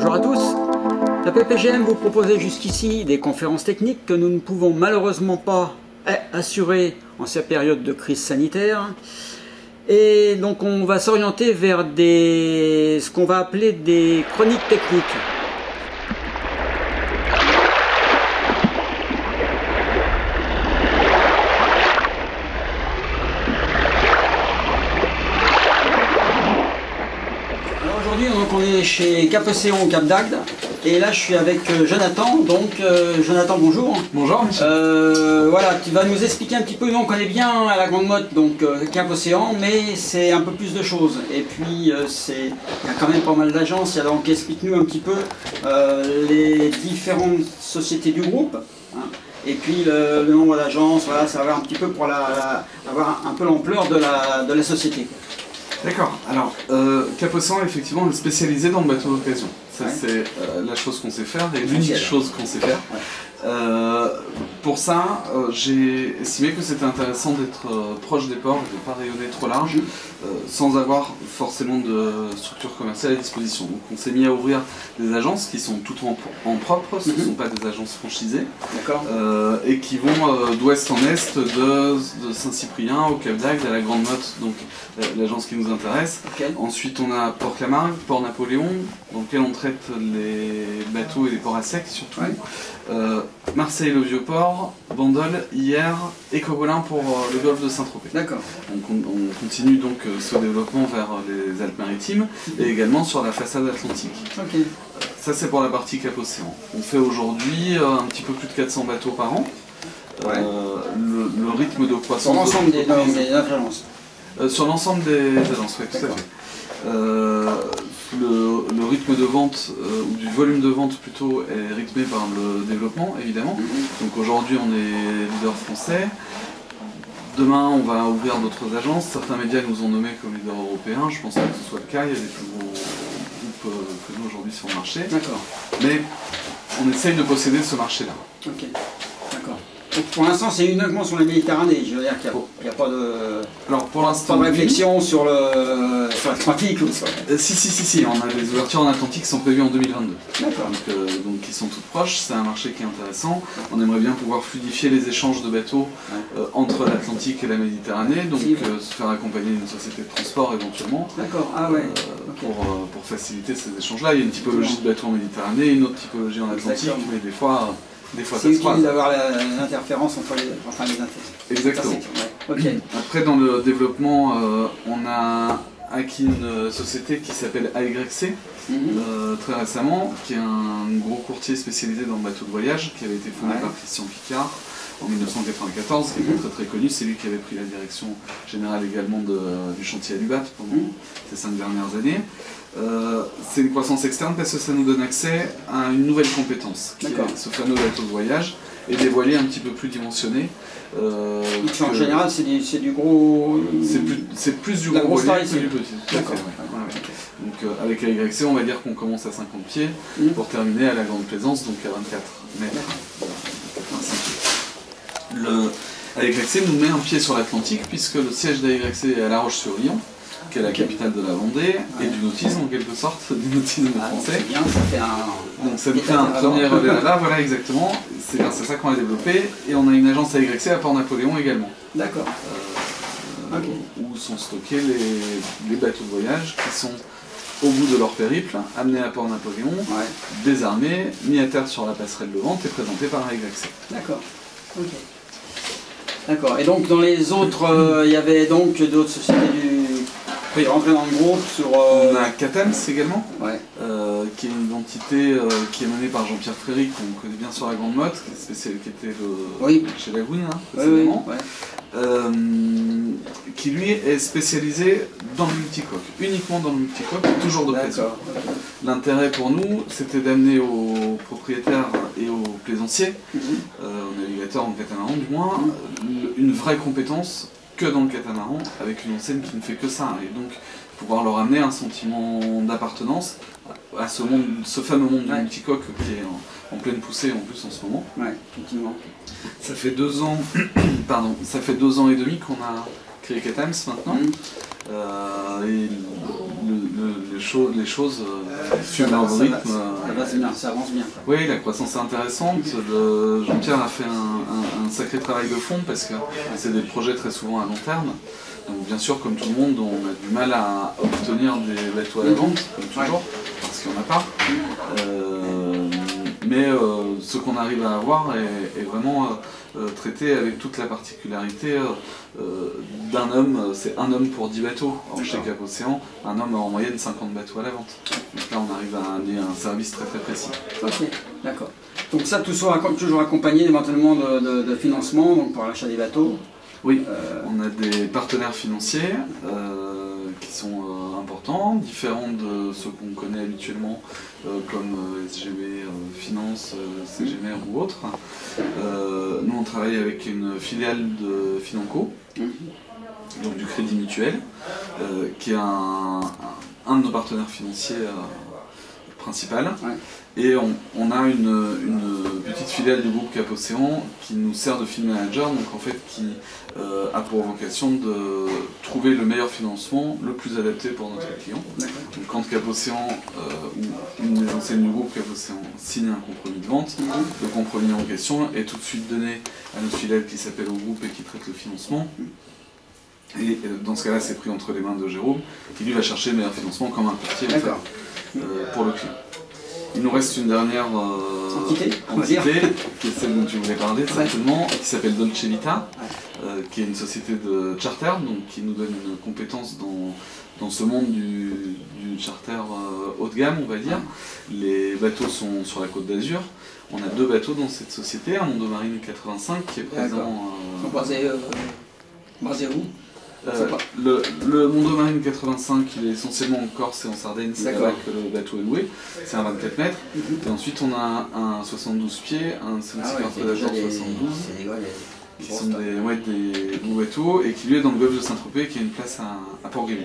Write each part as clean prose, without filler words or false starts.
Bonjour à tous. La PPGM vous proposait jusqu'ici des conférences techniques que nous ne pouvons malheureusement pas assurer en cette période de crise sanitaire. Et donc on va s'orienter vers ce qu'on va appeler des chroniques techniques. Aujourd'hui, on est chez Cap Océan au Cap d'Agde, et là je suis avec Jonathan. Donc Jonathan, bonjour. Bonjour. Voilà, tu vas nous expliquer un petit peu. Nous on connaît bien la Grande Motte, donc Cap Océan, mais c'est un peu plus de choses. Et puis il y a quand même pas mal d'agences. Donc explique-nous un petit peu les différentes sociétés du groupe. Hein. Et puis le nombre d'agences, voilà, ça va un petit peu pour avoir un peu l'ampleur de la société. D'accord. Alors, Cap Océan, effectivement, on est spécialisé dans le bateau d'occasion. Ça, c'est la chose qu'on sait faire et l'unique chose qu'on sait faire. Ouais. Pour ça, j'ai estimé que c'était intéressant d'être proche des ports et de ne pas rayonner trop large, sans avoir forcément de structure commerciale à disposition. Donc on s'est mis à ouvrir des agences qui sont toutes en propre, ce ne sont pas des agences franchisées, et qui vont d'ouest en est, de Saint-Cyprien au Cap d'Agde, à la Grande Motte, donc l'agence qui nous intéresse. Ensuite on a Port-Camargue, Port-Napoléon, dans lequel on traite les bateaux et les ports à sec surtout. Marseille le Vieux-Port, Bandol, Hyères et Cogolin pour le golfe de Saint-Tropez. D'accord. Donc on continue donc ce développement vers les Alpes-Maritimes et également sur la façade atlantique. Ça c'est pour la partie Cap Océan. On fait aujourd'hui un petit peu plus de 400 bateaux par an. Le rythme de croissance... Sur l'ensemble des agences. Sur l'ensemble des agences, oui, tout à fait. Le rythme de vente, ou du volume de vente plutôt, est rythmé par le développement, évidemment. Donc aujourd'hui on est leader français. Demain on va ouvrir d'autres agences. Certains médias nous ont nommés comme leader européen. Je pense pas que ce soit le cas. Il y a des plus gros groupes que nous aujourd'hui sur le marché. Mais on essaye de posséder ce marché-là. D'accord. Pour l'instant, c'est uniquement sur la Méditerranée. Je veux dire qu'il n'y a pas de... Alors, pour l'instant, pas de réflexion sur l'Atlantique ou ça. Si, on a des ouvertures en Atlantique qui sont prévues en 2022. D'accord. Donc qui sont toutes proches, c'est un marché qui est intéressant. On aimerait bien pouvoir fluidifier les échanges de bateaux entre l'Atlantique et la Méditerranée, donc se faire accompagner d'une société de transport éventuellement. D'accord, pour faciliter ces échanges-là. Il y a une typologie de bateaux en Méditerranée, une autre typologie en Atlantique, mais des fois c'est utile d'avoir l'interférence entre les Exactement. Après, dans le développement, on a acquis une société qui s'appelle AYC très récemment, qui est un gros courtier spécialisé dans le bateau de voyage, qui avait été fondé par Christian Picard en 1994, qui est très connu. C'est lui qui avait pris la direction générale également du chantier Alubat pendant ces 5 dernières années. C'est une croissance externe parce que ça nous donne accès à une nouvelle compétence, qui est ce fameux bateau de voyage, et des voiliers un petit peu plus dimensionnés. En général, c'est du gros... C'est plus du gros voilier que du petit. Donc avec AYC, on va dire qu'on commence à 50 pieds pour terminer à la Grande Plaisance, donc à 24 mètres. AYC nous met un pied sur l'Atlantique, puisque le siège d'AYC est à La Roche-sur-Yon, qui est la capitale de la Vendée, et du nautisme en quelque sorte, du nautisme français. Bien, ça fait un... Donc ça nous fait un premier relais là, voilà exactement, c'est ça qu'on a développé, et on a une agence AYC à Port-Napoléon également. D'accord. Où sont stockés les bateaux de voyage qui sont au bout de leur périple, amenés à Port-Napoléon, désarmés, mis à terre sur la passerelle de vente et présentés par AYC. D'accord. D'accord. Et donc dans les autres, il y avait donc d'autres sociétés rentrer dans le groupe sur... On a Catams également, qui est une entité qui est menée par Jean-Pierre Fréry, qu'on connaît bien sur la Grande Motte, qui était chez Lagoon précédemment, qui lui est spécialisé dans le multicoque, uniquement dans le multicoque, toujours d'occasion. L'intérêt pour nous, c'était d'amener aux propriétaires et aux plaisanciers, aux navigateurs en catamaran du moins, une vraie compétence que dans le catamaran, avec une enseigne qui ne fait que ça, et donc pouvoir leur amener un sentiment d'appartenance à ce fameux monde du multicoque qui est en pleine poussée en plus en ce moment. Effectivement. Ça fait 2 ans, ça fait 2 ans et demi qu'on a créé Catams maintenant, et les choses suivent leur rythme ça avance bien. Oui, la croissance est intéressante. Jean-Pierre a fait un sacré travail de fond parce que c'est des projets très souvent à long terme. Donc bien sûr, comme tout le monde, on a du mal à obtenir des bateaux à la vente, comme toujours, parce qu'il n'y en a pas. Mais ce qu'on arrive à avoir est vraiment traité avec toute la particularité d'un homme, c'est un homme pour 10 bateaux. Alors, chez Cap Océan, un homme a en moyenne 50 bateaux à la vente. Donc là, on arrive à amener un service très très précis. Ok, d'accord. Donc ça, tout soit toujours accompagné éventuellement de financement donc pour l'achat des bateaux. Oui, on a des partenaires financiers qui sont importants, différents de ceux qu'on connaît habituellement, comme SGB Finance, CGMR ou autres. Nous, on travaille avec une filiale de Financo, donc du Crédit Mutuel, qui est un de nos partenaires financiers principal. Et on a une petite filiale du groupe Cap Océan qui nous sert de field manager, donc en fait qui a pour vocation de trouver le meilleur financement le plus adapté pour notre client. Donc quand Cap Océan ou une des enseignes du groupe Cap Océan signe un compromis de vente, le compromis en question est tout de suite donné à notre filiale qui s'appelle au groupe et qui traite le financement. Et dans ce cas-là, c'est pris entre les mains de Jérôme, qui lui va chercher le meilleur financement comme un courtier en fait, pour le client. Il nous reste une dernière entité qui est celle dont tu voulais parler certainement, qui s'appelle Dolce Vita, qui est une société de charter, donc qui nous donne une compétence dans ce monde du charter haut de gamme, on va dire. Les bateaux sont sur la Côte d'Azur. On a 2 bateaux dans cette société, un Mondo Marine 85 qui est présent. Basé où? Le Mondo Marine 85, il est essentiellement en Corse et en Sardaigne, c'est là que le bateau est loué, c'est un 24 mètres. Et ensuite on a un 72 pieds, un Sunseeker Predator 72, qui sont des beaux bateaux, et qui lui est dans le golfe de Saint-Tropez, qui a une place à Port-Guémont.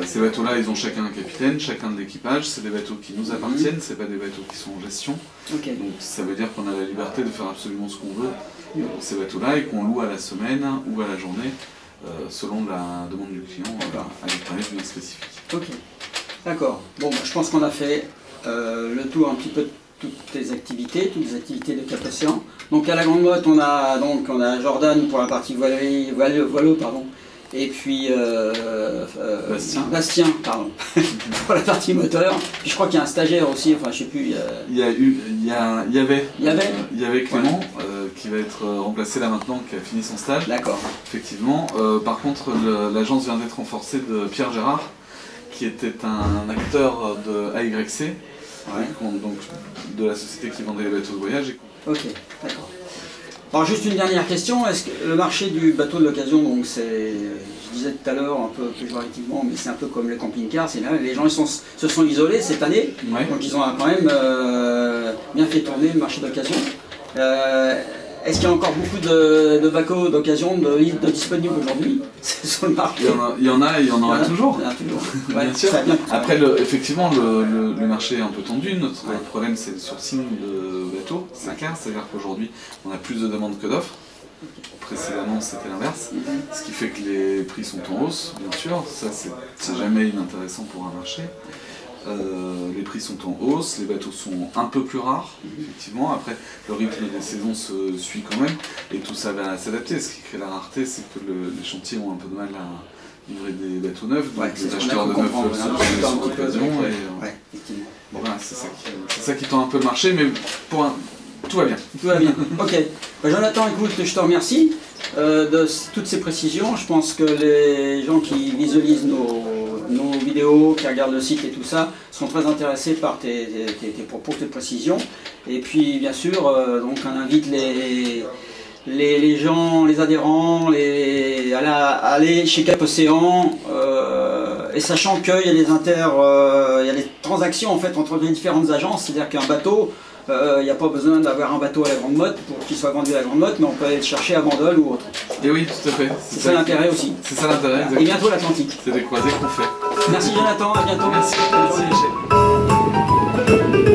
Ces bateaux-là, ils ont chacun un capitaine, chacun de l'équipage, c'est des bateaux qui nous appartiennent, c'est pas des bateaux qui sont en gestion. Donc ça veut dire qu'on a la liberté de faire absolument ce qu'on veut pour ces bateaux-là, et qu'on loue à la semaine ou à la journée. Selon la demande du client à des tarifs bien spécifiques. Ok, d'accord. Bon, je pense qu'on a fait le tour un petit peu de toutes les activités de Cap Océan. Donc à la Grande Motte, on a Jordan pour la partie voileux, pardon. Et puis Bastien pardon, pour la partie moteur. Puis je crois qu'il y a un stagiaire aussi, enfin je sais plus. Il y avait Clément qui va être remplacé là maintenant, qui a fini son stage. D'accord. Effectivement. Par contre, l'agence vient d'être renforcée de Pierre Gérard, qui était un acteur de AYC, donc de la société qui vendait les bateaux de voyage. Ok, d'accord. Alors juste une dernière question, est-ce que le marché du bateau de l'occasion, donc c'est, je disais tout à l'heure un peu péjorativement, mais c'est un peu comme les camping-cars, les gens se sont isolés cette année, donc ils ont quand même bien fait tourner le marché d'occasion. Est-ce qu'il y a encore beaucoup de bateaux d'occasion de disponibles aujourd'hui sur le marché? Il y en a et il y en aura toujours. Bien sûr. Après, effectivement, le marché est un peu tendu. Notre problème, c'est le sourcing de bateaux, c'est clair. C'est-à-dire qu'aujourd'hui, on a plus de demandes que d'offres. Précédemment, c'était l'inverse. Ce qui fait que les prix sont en hausse, bien sûr. Ça, c'est jamais inintéressant pour un marché. Les prix sont en hausse, les bateaux sont un peu plus rares, effectivement. Après, le rythme des saisons se suit quand même, et tout ça va s'adapter. Ce qui crée la rareté, c'est que les chantiers ont un peu de mal à livrer des bateaux neufs, donc les acheteurs de neufs veulent se tourner sur l'occasion. Voilà, c'est ça qui tend un peu le marché, mais tout va bien. Tout va bien, ok. Jonathan, écoute, je te remercie de toutes ces précisions. Je pense que les gens qui visualisent nos vidéos, qui regardent le site et tout ça, sont très intéressés par tes propos, tes précisions. Et puis, bien sûr, donc on invite les gens, les adhérents, à aller chez Cap Océan, et sachant qu'il y a il y a des transactions en fait entre les différentes agences, c'est-à-dire qu'un bateau, il n'y a pas besoin d'avoir un bateau à la Grande Motte pour qu'il soit vendu à la Grande Motte, mais on peut aller le chercher à Bandol ou autre. Et oui, tout à fait. C'est ça l'intérêt aussi. C'est ça l'intérêt, exactement. Et bientôt l'Atlantique. C'est des croisés qu'on fait. Merci Jonathan, à bientôt. Merci Michel.